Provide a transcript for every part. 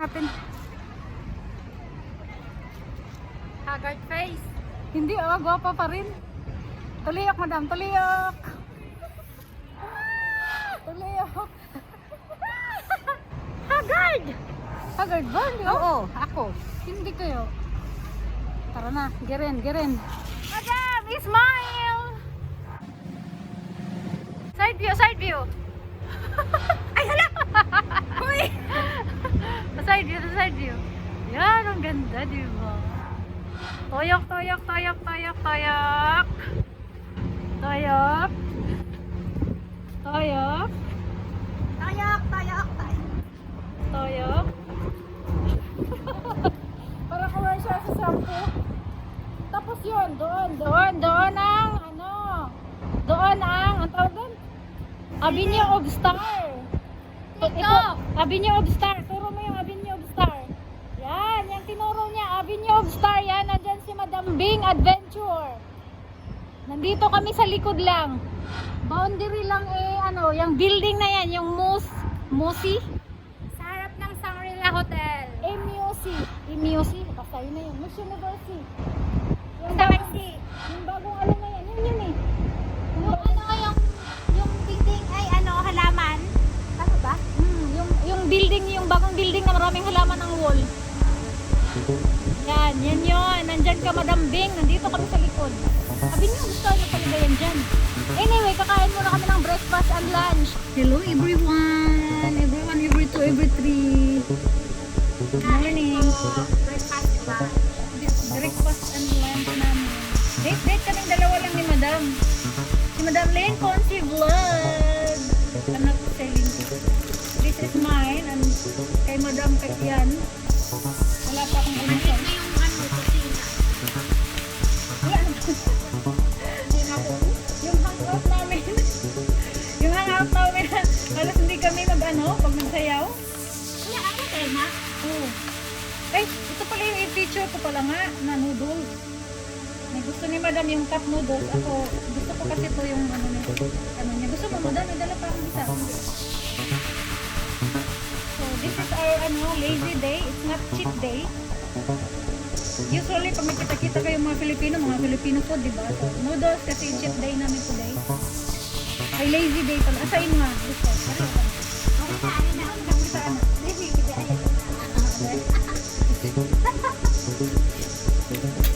Natin. Haggard face. Hindi gwapa pa rin. Tuliyok madam, tuliyok. Tuliyok. Haggard! Haggard ba? Oo, ako. Hindi kayo. Tara na, girin. Madam, smile! Side view. Ay, hala! Uy! Side view. Yan, ang ganda, di ba? Toyok. Para commercial sa shampoo. Tapos yun, doon ang ang tawag doon? Avenue of Star. TikTok! Avenue of Star. Turo mo yung Avenue of Star. Yan, yung tinuro niya. Avenue of Star. Yan, nandyan si Madam Bing Adventure. Nandito kami sa likod lang. Boundary lang yung building na yan, yung Musi. Sa harap ng Shangri-La Hotel. MUC. Basta yun na yun. Miss University. Yung bagong na yan. Yun eh. Yung building ay halaman. Ano ba? Yung building, yung bagong building na maraming halaman ng wall. Yan yun. Nandyan ka, Madam Bing. Nandito kami sa likod. Sabi niyo, gusto niyo talaga yan dyan. Anyway, kakain muna kami ng breakfast and lunch. Hello everyone, every 2, every 3. Good morning. Breakfast and lunch namin. Date kaming dalawa lang ni Madam. Si Madam Lane Consi Vlog. Anak ko selling. This is mine and kay Madam Katyan. Wala pa akong ulisan. Yung hangout namin, halos hindi kami pag magsayaw. Wala ako, Telma. Oo. Ay, ito pala yung picture ko pala nga, na noodles. May gusto ni Madam yung cup noodles. Ako, gusto ko kasi ito yung niya. Gusto mo, Madam, may dala pa akong isa. So, this is our lazy day. It's not cheat day. Usually, pag makita-kita kayo mga Filipino food, diba? So, noodles kasi cheat day namin today. Ay, lazy day pala. Asain mo nga. Gusto.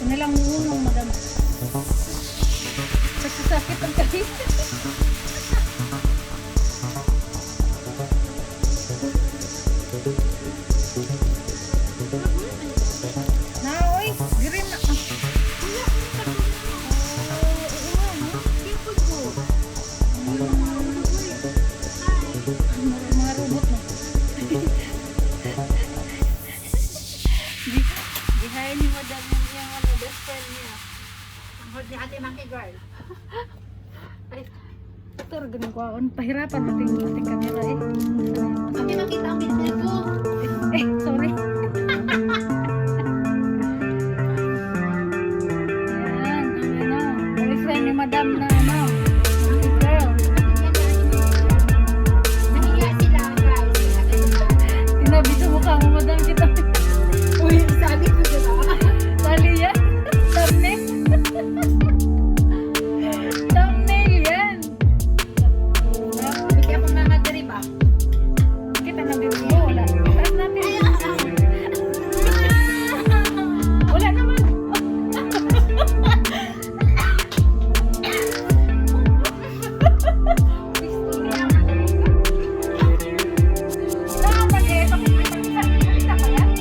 Nilang unong, Madam. Sasakit ang kahit. Naoy, girin na. Mga robot na. Gihayin ni Madam yung best friend niya. Ang hold ni Ate Monkey Girl. Ay, ito ganun ko. Pahirapan natin yung ating camera eh. Kami makita ang business ko. Sorry. Yan, boyfriend ni Madam na monkey girl. Nahiya sila, guys. Tinabi sa mukha mo, Madam, kita. Uy, sabi ko sila. Sali yan. Thumbnail. Thumbnail yan. Bigyan ko mga deriba. Kita na bibig mo. Wala. Taas natin. Wala naman. Saan ba kayo? Pakita pa yan?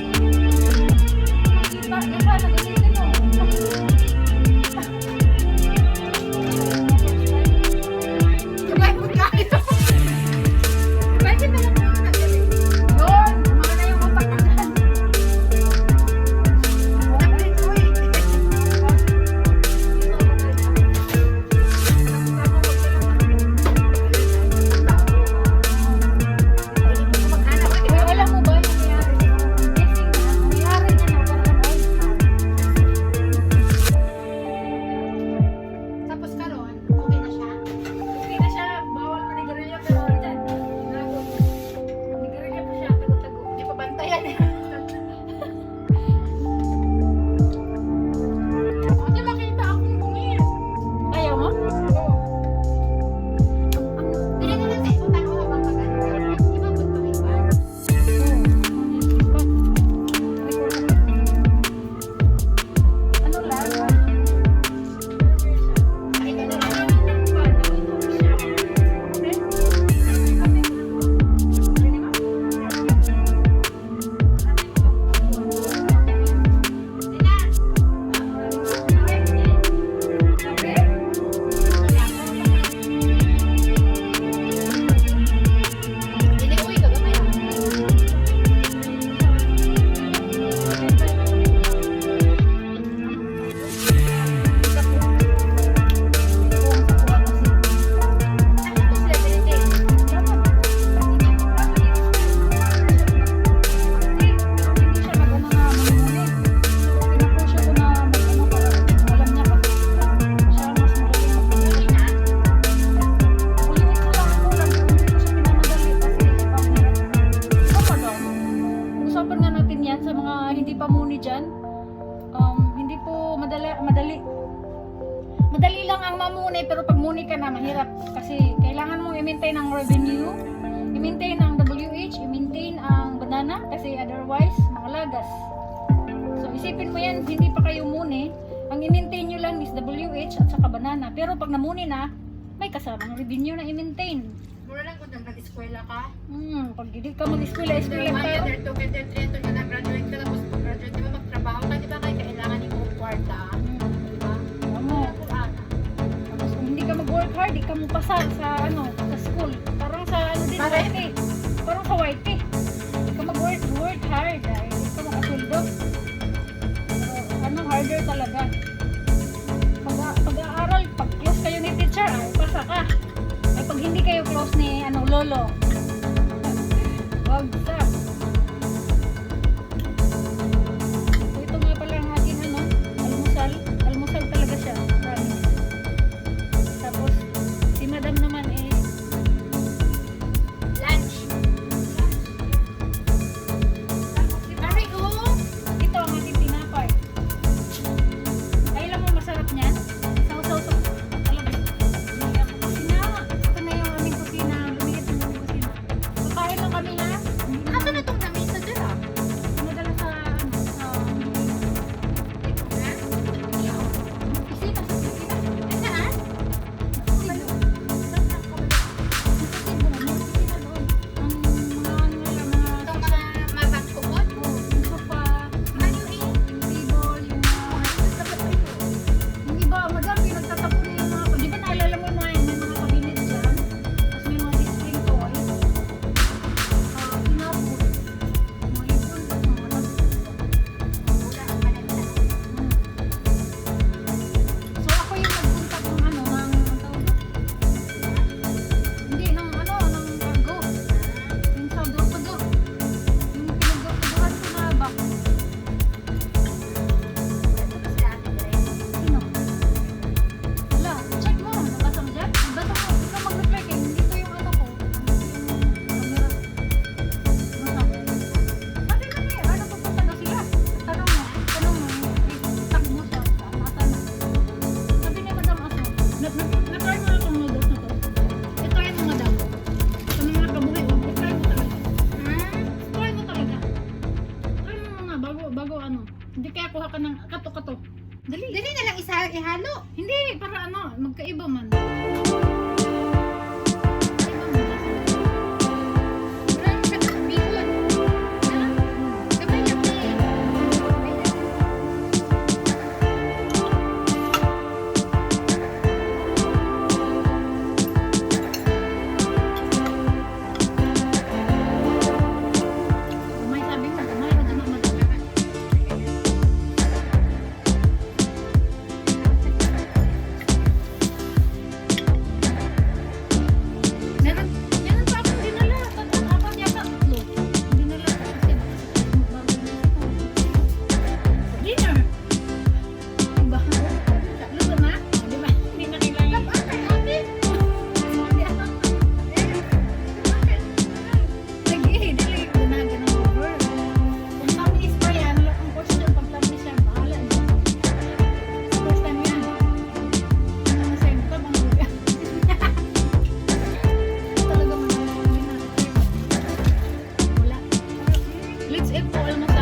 pag-usapan nga natin yan sa mga hindi pa muni dyan. Hindi po madali lang ang mamuni, pero pag muni ka na, mahirap. Kasi kailangan mo i-maintain ang revenue, i-maintain ang WH, i-maintain ang banana, kasi otherwise, mga lagas. So isipin mo yan, hindi pa kayo muni, ang i-maintain nyo lang is WH at saka banana. Pero pag namuni na, may kasamang revenue na i-maintain. Mura lang kung nag-eskwela ka. Pag hindi ka mag-eskwela ka, There 2, there 3, ito na graduate ka, tapos graduate, di ba magtrabaho ka, di ba kaya kailangan ni mo kwarta? Di ba? tama. Tapos kung hindi ka mag-work hard, di ka mo pasa sa sa school. Parang sa din, Bakit? YT. Parang sa YT. Hindi ka mag-work hard, dahil hindi ka makasweldo. Pero harder talaga. Pag-aaral, pag close kayo ni teacher, ay pasa ka. Ay pag hindi kayo close ni lolo, wag sa. So, ito nga pala ang aking almusal. Almusal talaga siya. Promise. Tapos, si madam naman Lunch. tapos si Aray, oh! ito ang aking tinapay. Ay, alam mo masarap niyan? Sausaw-saw. Alam mo, hindi ako kusina. Ito na yung aming kusina. Lumiit ang aming kusina. Kakain lang kami ha. Hindi na Asa na itong lamesa dyan ah? nadala sa Ito na? opisina. Sa opisina. Ay, saan? Itong mga mabangkukot? Ano eh? Yung iba, madam, pinagtatapon na yung mga, di ba naalala mo yung may mga cabinet dyan? Tapos may mga display toys. Pinapot. Mga ipon, tapos mga wala. Wala ang malala. So ako yung nagpunta ng ng tawag doon? Hindi, ng cargo. Yung sa Dorpado. Yung pinagdorpadohan ko na ba? Ito na si Ate Grace. Sino? Wala, check mo. Nabasa mo dyan? Nabasa mo. Ikaw mag-reply kayo. Hindi ko yung ko. Camera. Sabi na niya, pupunta daw sila? Tanong mo. I-tag mo siya. Asa na? Sabi niya, Madam Aso. Na-try mo na itong noodles na to. I-try mo, Madam. Sa mga kabuhi, i-try mo talaga. Try mo talaga. Try mo mga bago Hindi kaya kuha ka ng kato-kato. Dali. Dali na lang ihalo. Hindi, para magkaiba man. Wala naman siya bihon. Ha? Gabay lang eh. May sabi mo, may madama madama. Meron pa akong dinala. Apat yata, 3. Dinala ko kasi dinner. Diba? Luto na? Diba? Hindi na kailangan. Lagi, dali. Gunagan ng over. Kung tamis pa yan, wala kang question. Pag tamis yan, bahala na. First time yan. Ano na sa'yo? Ito bang lugar? Talaga man. Wala. Let's eat po. Almost